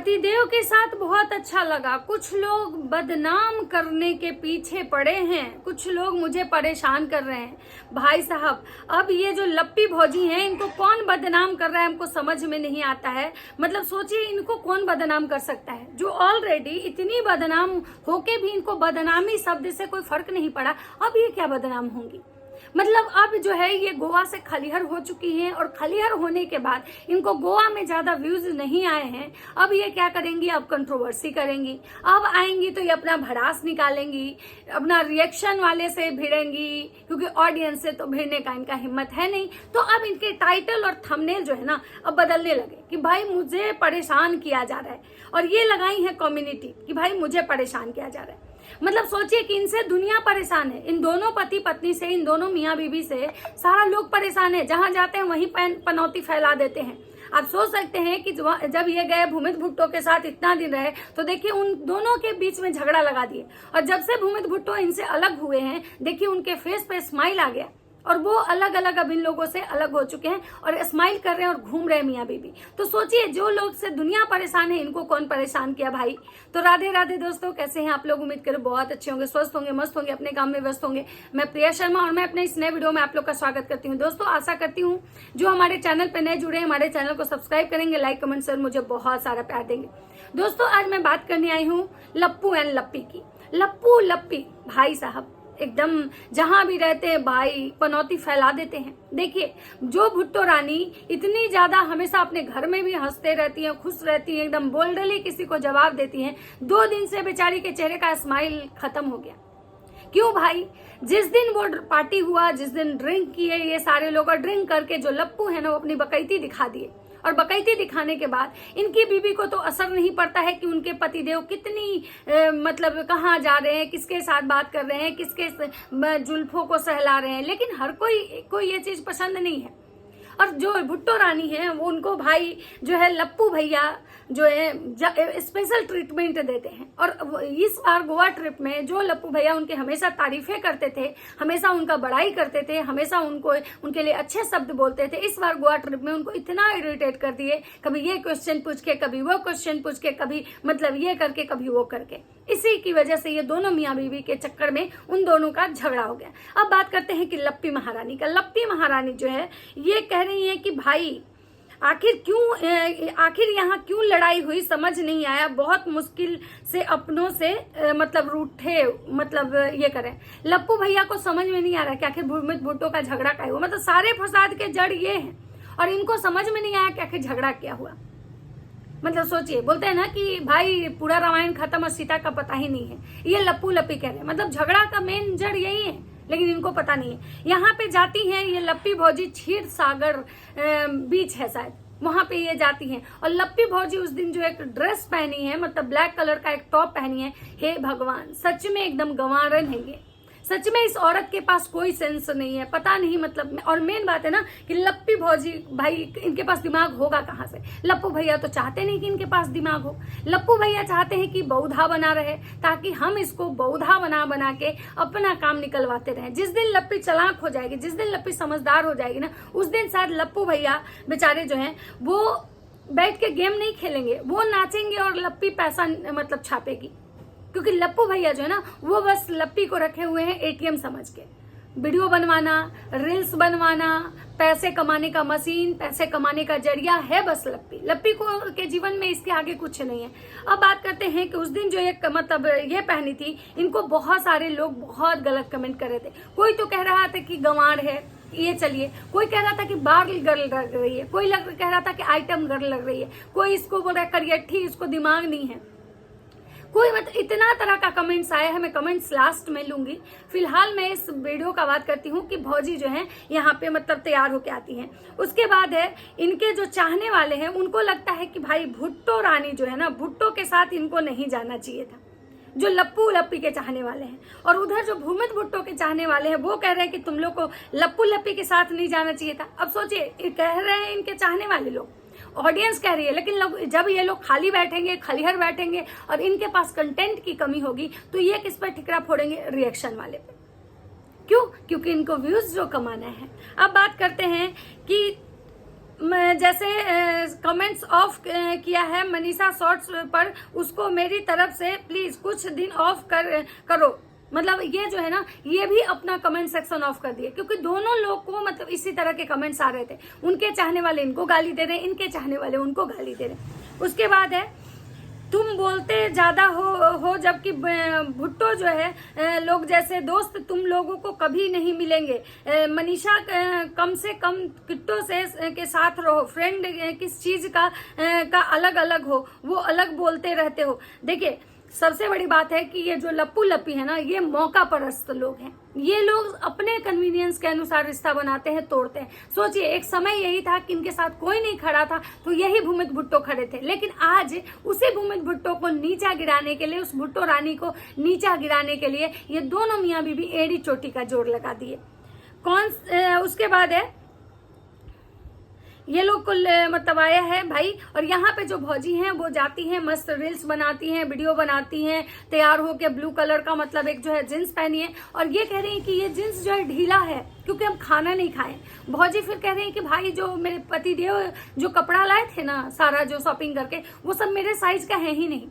पतिदेव के साथ बहुत अच्छा लगा। कुछ लोग बदनाम करने के पीछे पड़े हैं, कुछ लोग मुझे परेशान कर रहे हैं। भाई साहब, अब ये जो लप्पी भौजी हैं, इनको कौन बदनाम कर रहा है हमको समझ में नहीं आता है। मतलब सोचिए, इनको कौन बदनाम कर सकता है जो ऑलरेडी इतनी बदनाम होके भी इनको बदनामी शब्द से कोई फर्क नहीं पड़ा। अब ये क्या बदनाम होंगी। मतलब अब जो है ये गोवा से खलिहर हो चुकी हैं और खलिहर होने के बाद इनको गोवा में ज्यादा व्यूज नहीं आए हैं। अब ये क्या करेंगी, अब कंट्रोवर्सी करेंगी। अब आएंगी तो ये अपना भड़ास निकालेंगी, अपना रिएक्शन वाले से भिड़ेंगी, क्योंकि ऑडियंस से तो भिड़ने का इनका हिम्मत है नहीं। तो अब इनके टाइटल और थंबनेल जो है ना, अब बदलने लगे कि भाई मुझे परेशान किया जा रहा है। और ये लगाई है कम्युनिटी कि भाई मुझे परेशान किया जा रहा है। मतलब सोचिए कि इनसे दुनिया परेशान है, इन दोनों पति पत्नी से, इन दोनों मियाँ बीवी से सारा लोग परेशान है। जहां जाते हैं वहीं पनौती फैला देते हैं। आप सोच सकते हैं कि जब ये गए भूमित भुट्टो के साथ इतना दिन रहे, तो देखिए उन दोनों के बीच में झगड़ा लगा दिए। और जब से भूमित भुट्टो इनसे अलग हुए हैं, देखिए उनके फेस पे स्माइल आ गया और वो अलग अलग अब इन लोगों से अलग हो चुके हैं और स्माइल कर रहे हैं और घूम रहे हैं मियाँ बीबी। तो सोचिए, जो लोग से दुनिया परेशान है, इनको कौन परेशान किया भाई। तो राधे राधे दोस्तों, कैसे हैं आप लोग। उम्मीद करो बहुत अच्छे होंगे, स्वस्थ होंगे, मस्त होंगे, अपने काम में व्यस्त होंगे। मैं प्रिया शर्मा और मैं अपने इस नए वीडियो में आप लोग का स्वागत करती हूँ। दोस्तों, आशा करती हूँ जो हमारे चैनल पर नए जुड़े हैं, हमारे चैनल को सब्सक्राइब करेंगे, लाइक कमेंट सर मुझे बहुत सारा प्यार देंगे। दोस्तों, आज मैं बात करने आई हूँ लप्पू एंड लप्पी की। लप्पू लप्पी भाई साहब एकदम जहां भी रहते हैं भाई पनौती फैला देते हैं। देखिए, जो भुट्टो रानी इतनी ज्यादा हमेशा अपने घर में भी हंसते रहती हैं, खुश रहती हैं, एकदम बोल्डली किसी को जवाब देती हैं, 2 दिन से बेचारी के चेहरे का स्माइल खत्म हो गया। क्यों भाई, जिस दिन वो पार्टी हुआ, जिस दिन ड्रिंक किए ये सारे लोग, और ड्रिंक करके जो लप्पू है ना, वो अपनी बकैती दिखा दिए। और बकैती दिखाने के बाद इनकी बीवी को तो असर नहीं पड़ता है कि उनके पतिदेव कितनी मतलब कहाँ जा रहे हैं, किसके साथ बात कर रहे हैं, किसके जुल्फों को सहला रहे हैं। लेकिन हर कोई ये चीज पसंद नहीं है। और जो भुट्टो रानी है वो उनको भाई जो है लप्पू भैया जो है स्पेशल ट्रीटमेंट देते हैं। और इस बार गोवा ट्रिप में जो लप्पू भैया उनके हमेशा तारीफें करते थे, हमेशा उनका बड़ाई करते थे, हमेशा उनके लिए अच्छे शब्द बोलते थे, इस बार गोवा ट्रिप में उनको इतना इरिटेट कर दिए, कभी ये क्वेश्चन पूछ के, कभी वो क्वेश्चन पूछ के, कभी मतलब ये करके, कभी वो करके। इसी की वजह से ये दोनों मियाँ बीवी के चक्कर में उन दोनों का झगड़ा हो गया। अब बात करते हैं कि लप्पी महारानी का। लप्पी महारानी जो है ये कह रही है कि भाई आखिर यहाँ क्यों लड़ाई हुई समझ नहीं आया। बहुत मुश्किल से अपनों से मतलब रूठे, मतलब ये करें। लप्पू भैया को समझ में नहीं आ रहा कि आखिर भूमित भुट्टो का झगड़ा क्या हुआ। मतलब सारे फसाद के जड़ ये हैं और इनको समझ में नहीं आया कि आखिर झगड़ा क्या हुआ। मतलब सोचिए, बोलते हैं ना कि भाई पूरा रामायण खत्म और सीता का पता ही नहीं है। ये लप्पू लप्पी कह रहे हैं। मतलब झगड़ा का मेन जड़ यही है, लेकिन इनको पता नहीं है। यहाँ पे जाती हैं ये लप्पी भौजी, क्षीर सागर बीच है शायद, वहां पे ये जाती हैं। और लप्पी भौजी उस दिन जो एक ड्रेस पहनी है, मतलब ब्लैक कलर का एक टॉप पहनी है, हे भगवान, सच में एकदम गंवारन है ये। सच में इस औरत के पास कोई सेंस नहीं है, पता नहीं मतलब। और मेन बात है ना कि लप्पी भौजी भाई इनके पास दिमाग होगा कहाँ से। लप्पू भैया तो चाहते नहीं कि इनके पास दिमाग हो। लप्पू भैया चाहते हैं कि बौधा बना रहे, ताकि हम इसको बौधा बना के अपना काम निकलवाते रहें। जिस दिन लप्पी चालाक हो जाएगी, जिस दिन लप्पी समझदार हो जाएगी ना, उस दिन शायद लप्पू भैया बेचारे जो हैं वो बैठ के गेम नहीं खेलेंगे, वो नाचेंगे और लप्पी पैसा मतलब छापेगी। क्योंकि लप्पू भैया जो है ना, वो बस लप्पी को रखे हुए हैं एटीएम समझ के। वीडियो बनवाना, रील्स बनवाना, पैसे कमाने का मशीन, पैसे कमाने का जरिया है बस लप्पी को के जीवन में इसके आगे कुछ नहीं है। अब बात करते हैं कि उस दिन जो एक मतलब ये पहनी थी, इनको बहुत सारे लोग बहुत गलत कमेंट कर रहे थे। कोई तो कह रहा था कि गंवार है ये, चलिए, कोई कह रहा था कि बाल गर्ल लग रही है, कोई कह रहा था कि आइटम गर्ल लग रही है, कोई इसको बोल रहा है करियठी, इसको दिमाग नहीं है, कोई मतलब इतना तरह का कमेंट्स आया है। मैं कमेंट्स लास्ट में लूंगी। फिलहाल मैं इस वीडियो का बात करती हूँ कि भौजी जो है यहाँ पे मतलब तैयार होके आती हैं। उसके बाद है इनके जो चाहने वाले हैं, उनको लगता है कि भाई भुट्टो रानी जो है ना, भुट्टो के साथ इनको नहीं जाना चाहिए था, जो लप्पू लप्पी के चाहने वाले हैं। और उधर जो भूमित भुट्टो के चाहने वाले हैं वो कह रहे हैं कि तुम लोग को लप्पू लप्पी के साथ नहीं जाना चाहिए था। अब सोचिए, कह रहे हैं इनके चाहने वाले लोग, ऑडियंस कह रही है। लेकिन जब ये लोग खाली बैठेंगे, खलिहर बैठेंगे और इनके पास कंटेंट की कमी होगी, तो ये किस पर ठिकरा फोड़ेंगे, रिएक्शन वाले पे। क्यों? क्योंकि इनको व्यूज जो कमाना है। अब बात करते हैं कि जैसे कमेंट्स ऑफ किया है मनीषा शॉर्ट्स पर, उसको मेरी तरफ से प्लीज कुछ दिन ऑफ करो। मतलब ये जो है ना, ये भी अपना कमेंट सेक्शन ऑफ कर दिए, क्योंकि दोनों लोग को मतलब इसी तरह के कमेंट्स आ रहे थे। उनके चाहने वाले इनको गाली दे रहे हैं, इनके चाहने वाले उनको गाली दे रहे हैं। उसके बाद है, तुम बोलते ज्यादा हो जबकि भुट्टो जो है लोग जैसे दोस्त तुम लोगों को कभी नहीं मिलेंगे। मनीषा कम से कम किट्टो से के साथ रहो, फ्रेंड किस चीज का अलग अलग हो, वो अलग बोलते रहते हो। देखिए सबसे बड़ी बात है कि ये जो लप्पू लप्पी है ना, ये मौका परस्त लोग हैं। ये लोग अपने कन्वीनियंस के अनुसार रिश्ता बनाते हैं, तोड़ते हैं। सोचिए एक समय यही था कि इनके साथ कोई नहीं खड़ा था तो यही भूमित भुट्टो खड़े थे, लेकिन आज उसी भूमित भुट्टो को नीचा गिराने के लिए, उस भुट्टो रानी को नीचा गिराने के लिए ये दोनों मियाँ बीबी एड़ी चोटी का जोर लगा दिए। उसके बाद है, ये लोग को मतलब आया है भाई। और यहाँ पे जो भौजी हैं वो जाती हैं, मस्त रील्स बनाती हैं, वीडियो बनाती हैं, तैयार होके ब्लू कलर का मतलब एक जो है जींस पहनी है, और ये कह रही है कि ये जींस जो है ढीला है क्योंकि हम खाना नहीं खाए। भौजी फिर कह रही है कि भाई जो मेरे पति देव जो कपड़ा लाए थे ना, सारा जो शॉपिंग करके, वो सब मेरे साइज का है ही नहीं,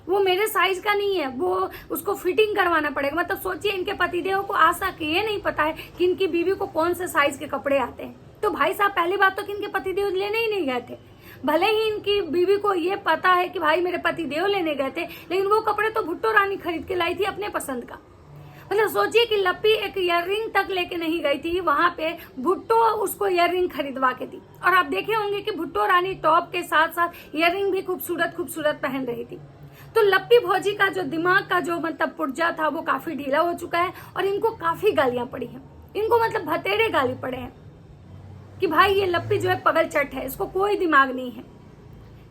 वो मेरे साइज का नहीं है, वो उसको फिटिंग करवाना पड़ेगा। मतलब सोचिए इनके पतिदेव को आज तक ये नहीं पता है कि इनकी बीवी को कौन से साइज के कपड़े आते हैं। तो भाई साहब पहली बात तो कि इनके पतिदेव लेने ही नहीं गए थे। भले ही इनकी बीवी को ये पता है कि भाई मेरे पतिदेव लेने गए थे, लेकिन वो कपड़े तो भुट्टो रानी खरीद के लाई थी अपने पसंद का। मतलब सोचिए कि लप्पी एक ईयररिंग तक लेके नहीं गई थी, वहां पे भुट्टो उसको ईयररिंग खरीदवा के दी। और आप देखे होंगे कि भुट्टो रानी टॉप के साथ साथ ईयररिंग भी खूबसूरत खूबसूरत पहन रही थी। तो लप्पी भौजी का जो दिमाग का जो मतलब पुर्जा था वो काफी ढीला हो चुका है, और इनको काफी गालियां पड़ी हैं। इनको मतलब भतेरे गाली पड़े हैं कि भाई ये लप्पी जो है पगल चट है, इसको कोई दिमाग नहीं है,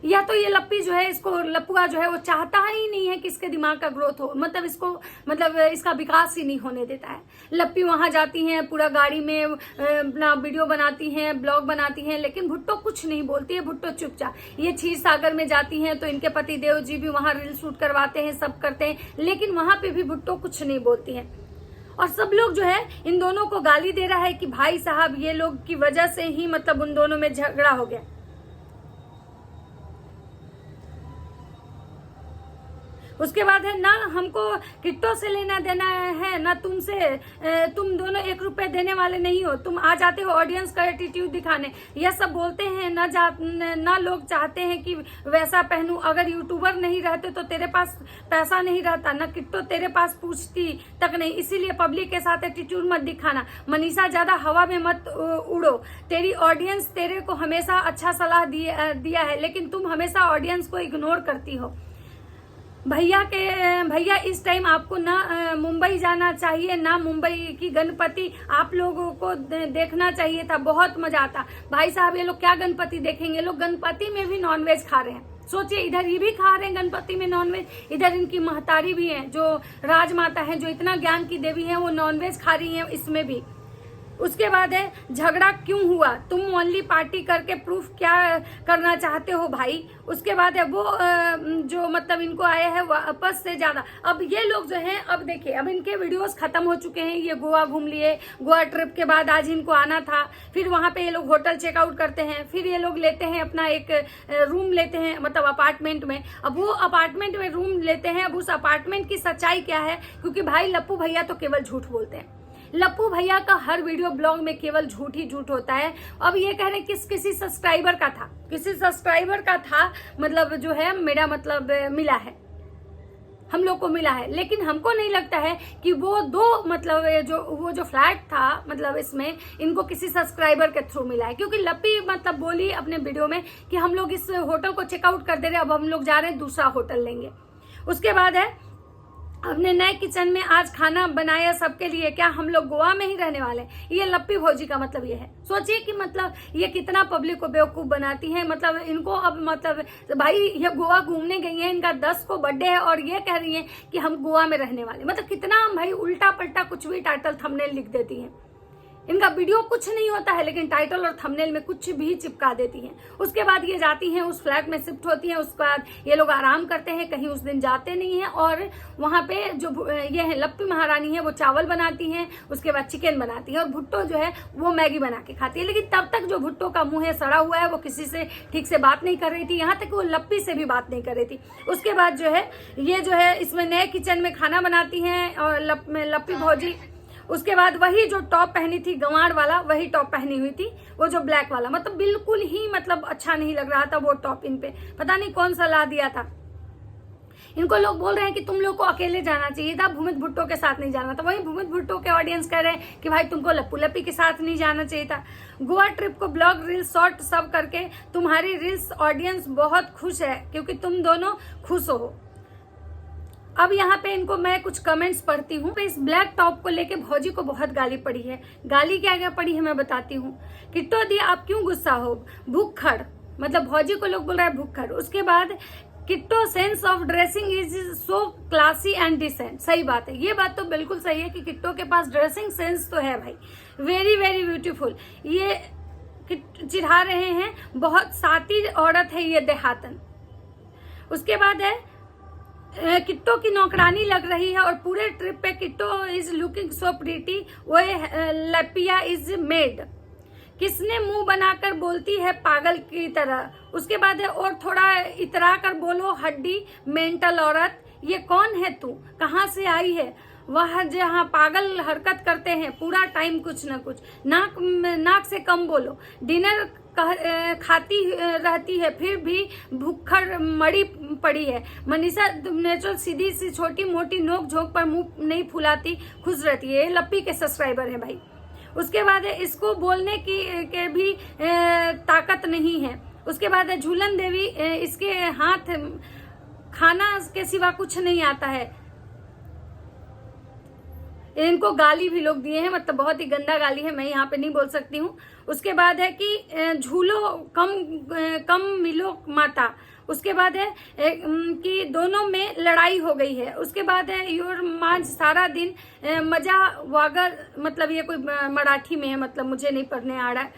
या तो ये लप्पी जो है, इसको लप्पुआ जो है वो चाहता ही नहीं है कि इसके दिमाग का ग्रोथ हो, मतलब इसको मतलब इसका विकास ही नहीं होने देता है। लप्पी वहां जाती हैं, पूरा गाड़ी में अपना वीडियो बनाती हैं, ब्लॉग बनाती हैं, लेकिन भुट्टो कुछ नहीं बोलती है, भुट्टो चुपचाप। ये क्षीर सागर में जाती हैं तो इनके पति देव जी भी वहां रील शूट करवाते हैं, सब करते हैं, लेकिन वहां पे भी भुट्टो कुछ नहीं बोलती है। और सब लोग जो है इन दोनों को गाली दे रहा है कि भाई साहब ये लोग की वजह से ही मतलब उन दोनों में झगड़ा हो गया। उसके बाद है ना, हमको किट्टो से लेना देना है ना तुमसे, तुम दोनों 1 रुपए देने वाले नहीं हो, तुम आ जाते हो ऑडियंस का एटीट्यूड दिखाने। यह सब बोलते हैं ना लोग चाहते हैं कि वैसा पहनूं, अगर यूट्यूबर नहीं रहते तो तेरे पास पैसा नहीं रहता, ना किट्टो तेरे पास पूछती तक नहीं, इसीलिए पब्लिक के साथ एटीट्यूड मत दिखाना। मनीषा ज्यादा हवा में मत उड़ो, तेरी ऑडियंस तेरे को हमेशा अच्छा सलाह दिया है, लेकिन तुम हमेशा ऑडियंस को इग्नोर करती हो। भैया इस टाइम आपको ना मुंबई जाना चाहिए, ना मुंबई की गणपति आप लोगों को देखना चाहिए था, बहुत मजा आता। भाई साहब ये लोग क्या गणपति देखेंगे, लोग गणपति में भी नॉनवेज खा रहे हैं। सोचिए इधर ये भी खा रहे हैं गणपति में नॉनवेज, इधर इनकी महतारी भी है जो राजमाता है, जो इतना ज्ञान की देवी है, वो नॉनवेज खा रही है इसमें भी। उसके बाद है, झगड़ा क्यों हुआ, तुम ओनली पार्टी करके प्रूफ क्या करना चाहते हो भाई। उसके बाद है वो जो मतलब इनको आया है वापस से ज्यादा। अब ये लोग जो हैं, अब देखिए अब इनके वीडियोस खत्म हो चुके हैं, ये गोवा घूम लिए, गोवा ट्रिप के बाद आज इनको आना था, फिर वहां पे ये लोग होटल चेकआउट करते हैं, फिर ये लोग लेते हैं अपना एक रूम लेते हैं, मतलब अपार्टमेंट में। अब वो अपार्टमेंट में रूम लेते हैं, अब उस अपार्टमेंट की सच्चाई क्या है, क्योंकि भाई लप्पू भैया तो केवल झूठ बोलते हैं। लप्पू भैया का हर वीडियो ब्लॉग में केवल झूठ ही झूठ होता है। अब ये कह रहे हैं किसी सब्सक्राइबर का था, किसी सब्सक्राइबर का था, मतलब जो है मेरा मतलब मिला है, हम लोग को मिला है, लेकिन हमको नहीं लगता है कि वो दो मतलब वो जो फ्लैट था मतलब इसमें इनको किसी सब्सक्राइबर के थ्रू मिला है। क्योंकि लप्पी मतलब बोली अपने वीडियो में कि हम लोग इस होटल को चेकआउट कर दे रहे, अब हम लोग जा रहे हैं दूसरा होटल लेंगे। उसके बाद है, अपने नए किचन में आज खाना बनाया सबके लिए, क्या हम लोग गोवा में ही रहने वाले। ये लप्पी भौजी का मतलब ये है। सोचिए कि मतलब ये कितना पब्लिक को बेवकूफ बनाती है। मतलब इनको अब मतलब भाई ये गोवा घूमने गई है, इनका 10 को बर्थडे है और ये कह रही है कि हम गोवा में रहने वाले। मतलब कितना भाई उल्टा पल्टा कुछ भी टाइटल थंबनेल लिख देती है। इनका वीडियो कुछ नहीं होता है, लेकिन टाइटल और थंबनेल में कुछ भी चिपका देती हैं। उसके बाद ये जाती हैं, उस फ्लैट में शिफ्ट होती हैं। उसके बाद ये लोग आराम करते हैं, कहीं उस दिन जाते नहीं हैं। और वहां पे जो ये है लप्पी महारानी है, वो चावल बनाती हैं, उसके बाद चिकन बनाती है, और भुट्टो जो है वो मैगी बना के खाती है। लेकिन तब तक जो भुट्टो का मुंह है सड़ा हुआ है, वो किसी से ठीक से बात नहीं कर रही थी, यहाँ तक वो लप्पी से भी बात नहीं कर रही थी। उसके बाद जो है ये जो है इसमें नए किचन में खाना बनाती हैं और लप्पी भौजी। उसके बाद वही जो टॉप पहनी थी गंवार वाला, वही टॉप पहनी हुई थी, वो जो ब्लैक वाला, मतलब बिल्कुल ही मतलब अच्छा नहीं लग रहा था वो टॉप इन पे। पता नहीं कौन सा ला दिया था। इनको लोग बोल रहे हैं कि तुम लोग को अकेले जाना चाहिए था, भूमित भुट्टो के साथ नहीं जाना था। वही भूमित भुट्टो के ऑडियंस कह रहे हैं कि भाई तुमको लप्पू लप्पी के साथ नहीं जाना चाहिए था। गोवा ट्रिप को ब्लॉग रील्स शॉर्ट सब करके तुम्हारी रील्स ऑडियंस बहुत खुश है, क्योंकि तुम दोनों खुश हो। अब यहाँ पे इनको मैं कुछ कमेंट्स पढ़ती हूँ। इस ब्लैक टॉप को लेके भौजी को बहुत गाली पड़ी है। गाली क्या क्या पड़ी है मैं बताती हूँ। किट्टो दी आप क्यों गुस्सा हो, भूखड़, मतलब भौजी को लोग बोल रहा है भूखड़। उसके बाद किट्टो sense of dressing is so classy and decent. सही बात है, ये बात तो बिल्कुल सही है कि किट्टो के पास ड्रेसिंग सेंस तो है भाई, वेरी वेरी ब्यूटीफुल। ये चिढ़ा रहे हैं, बहुत साती औरत है ये देहातन। उसके बाद है किट्टो की नौकरानी लग रही है, और पूरे ट्रिप पे किट्टो इज लुकिंग सो प्रीटी, वो लपिया इज मेड। किसने मुंह बनाकर बोलती है पागल की तरह। उसके बाद है और थोड़ा इतरा कर बोलो हड्डी मेंटल औरत, ये कौन है तू, कहाँ से आई है। वह जहाँ पागल हरकत करते हैं पूरा टाइम कुछ न कुछ, नाक से कम बोलो। डिनर खाती रहती है फिर भी भूखड़ मड़ी पड़ी है। मनीषा नेचुरल सीधी सी छोटी मोटी नोक झोंक पर मुंह नहीं फुलाती, खुश रहती है। लप्पी के सब्सक्राइबर है भाई। उसके बाद है इसको बोलने की के भी ताकत नहीं है। उसके बाद है झूलन देवी, इसके हाथ खाना के सिवा कुछ नहीं आता है। इनको गाली भी लोग दिए हैं, मतलब बहुत ही गंदा गाली है, मैं यहाँ पे नहीं बोल सकती हूँ। उसके बाद है कि झूलो कम मिलो माता। उसके बाद है कि दोनों में लड़ाई हो गई है। उसके बाद है योर मांझ सारा दिन मजा वागर, मतलब ये कोई मराठी में है, मतलब मुझे नहीं पढ़ने आ रहा है।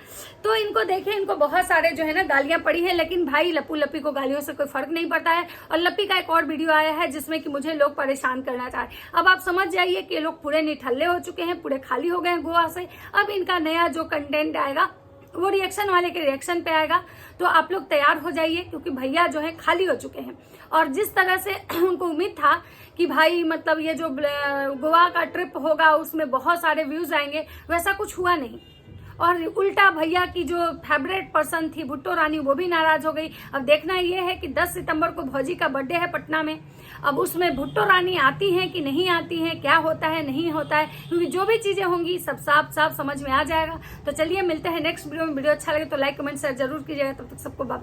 तो इनको देखें, इनको बहुत सारे जो है ना गालियां पड़ी है, लेकिन भाई लप्पू लप्पी को गालियों से कोई फर्क नहीं पड़ता है। और लप्पी का एक और वीडियो आया है जिसमें कि मुझे लोग परेशान करना चाह रहे। अब आप समझ जाइए कि लोग पूरे निठल्ले हो चुके हैं, पूरे खाली हो गए हैं गोवा से। अब इनका नया जो कंटेंट आएगा वो रिएक्शन वाले के रिएक्शन पे आएगा, तो आप लोग तैयार हो जाइए, क्योंकि भैया जो है खाली हो चुके हैं। और जिस तरह से उनको उम्मीद था कि भाई मतलब ये जो गोवा का ट्रिप होगा उसमें बहुत सारे व्यूज आएंगे, वैसा कुछ हुआ नहीं। और उल्टा भैया की जो फेवरेट पर्सन थी भुट्टो रानी, वो भी नाराज हो गई। अब देखना ये है कि 10 सितंबर को भौजी का बर्थडे है पटना में। अब उसमें भुट्टो रानी आती हैं कि नहीं आती हैं, क्या होता है नहीं होता है, क्योंकि जो भी चीजें होंगी सब साफ साफ समझ में आ जाएगा। तो चलिए मिलते हैं नेक्स्ट वीडियो में। वीडियो अच्छा लगे तो लाइक कमेंट शेयर जरूर कीजिएगा। तब तक सबको बाय बाय।